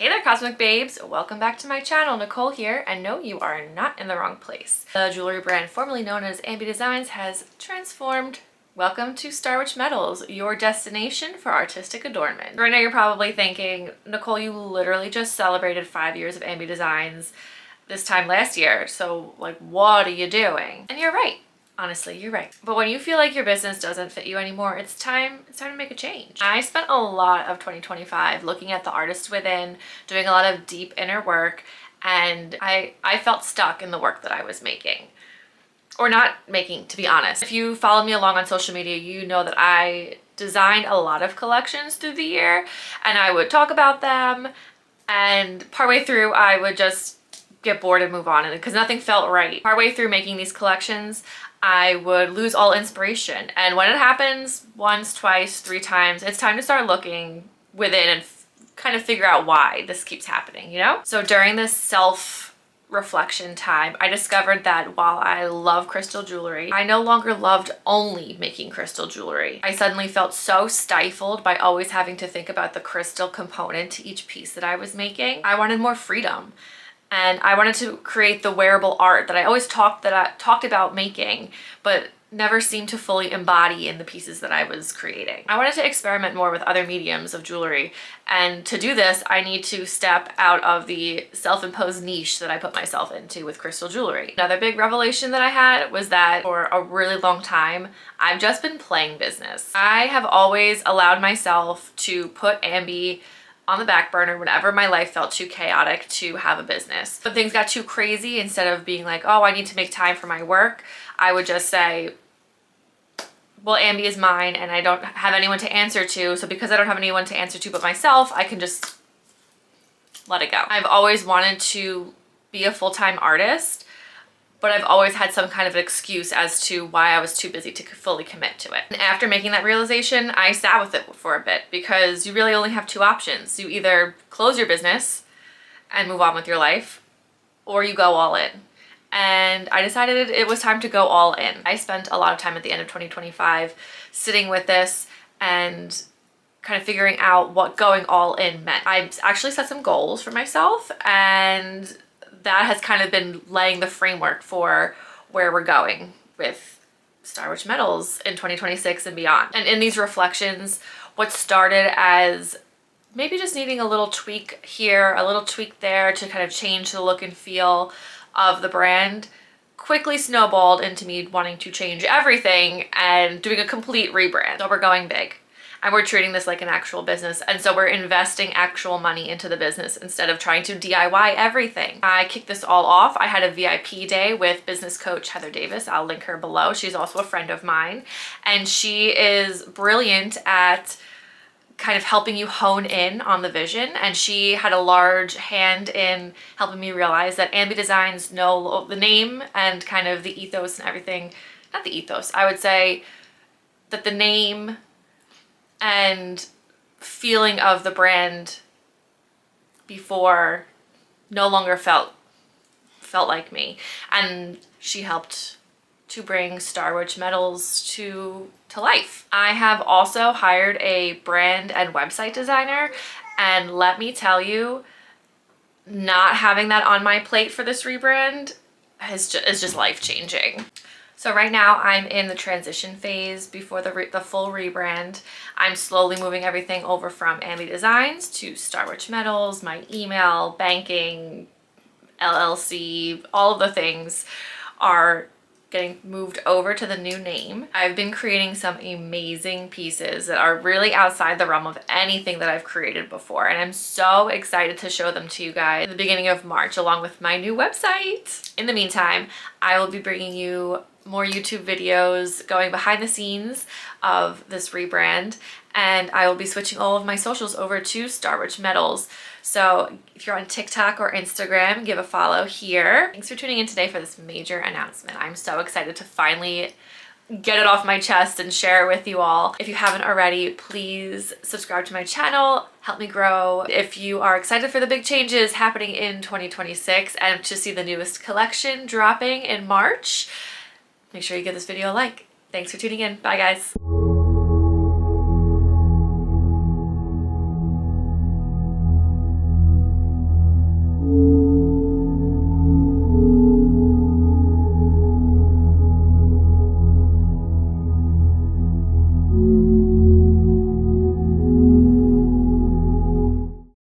Hey there, Cosmic Babes! Welcome back to my channel. Nicole here, and no, you are not in the wrong place. The jewelry brand formerly known as Ambi Designs has transformed. Welcome to Starwitch Metals, your destination for artistic adornment. Right now you're probably thinking, Nicole, you literally just celebrated 5 years of Ambi Designs this time last year, so like what are you doing? And you're right. Honestly, you're right. But when you feel like your business doesn't fit you anymore, it's time to make a change. I spent a lot of 2025 looking at the artist within, doing a lot of deep inner work, and I felt stuck in the work that I was making. Or not making, to be honest. If you follow me along on social media, you know that I designed a lot of collections through the year, and I would talk about them, and partway through I would just get bored and move on, and because nothing felt right. Partway through making these collections, I would lose all inspiration. And when it happens once, twice, 3 times, it's time to start looking within and kind of figure out why this keeps happening, you know? So during this self-reflection time, I discovered that while I love crystal jewelry, I no longer loved only making crystal jewelry. I suddenly felt so stifled by always having to think about the crystal component to each piece that I was making. I wanted more freedom. And I wanted to create the wearable art that I always talked about making, but never seemed to fully embody in the pieces that I was creating. I wanted to experiment more with other mediums of jewelry, and to do this, I need to step out of the self-imposed niche that I put myself into with crystal jewelry. Another big revelation that I had was that for a really long time, I've just been playing business. I have always allowed myself to put Ambi on the back burner whenever my life felt too chaotic to have a business. When things got too crazy, instead of being like, oh, I need to make time for my work, I would just say, well, Ambi is mine and I don't have anyone to answer to, so because I don't have anyone to answer to but myself, I can just let it go. I've always wanted to be a full-time artist, but I've always had some kind of excuse as to why I was too busy to fully commit to it. And after making that realization, I sat with it for a bit, because you really only have 2 options. You either close your business and move on with your life, or you go all in. And I decided it was time to go all in. I spent a lot of time at the end of 2025 sitting with this and kind of figuring out what going all in meant. I actually set some goals for myself, and that has kind of been laying the framework for where we're going with Starwitch Metals in 2026 and beyond. And in these reflections, what started as maybe just needing a little tweak here, a little tweak there to kind of change the look and feel of the brand, quickly snowballed into me wanting to change everything and doing a complete rebrand. So we're going big. And we're treating this like an actual business. And so we're investing actual money into the business instead of trying to DIY everything. I kicked this all off. I had a VIP day with business coach Heather Davis. I'll link her below. She's also a friend of mine. And she is brilliant at kind of helping you hone in on the vision. And she had a large hand in helping me realize that Ambi Designs know the name and kind of the ethos and everything. Not the ethos, I would say that the name and feeling of the brand before no longer felt like me. And she helped to bring Starwitch Metals to life. I have also hired a brand and website designer, and let me tell you, not having that on my plate for this rebrand is just life-changing. So right now I'm in the transition phase before the full rebrand. I'm slowly moving everything over from Ambi Designs to Starwitch Metals, my email, banking, LLC, all of the things are getting moved over to the new name. I've been creating some amazing pieces that are really outside the realm of anything that I've created before, and I'm so excited to show them to you guys in the beginning of March along with my new website. In the meantime, I will be bringing you more YouTube videos going behind the scenes of this rebrand, and I will be switching all of my socials over to Starwitch Metals. So if you're on TikTok or Instagram, give a follow here. Thanks for tuning in today for this major announcement. I'm so excited to finally get it off my chest and share it with you all. If you haven't already, please subscribe to my channel, help me grow. If you are excited for the big changes happening in 2026 and to see the newest collection dropping in March, make sure you give this video a like. Thanks for tuning in. Bye guys.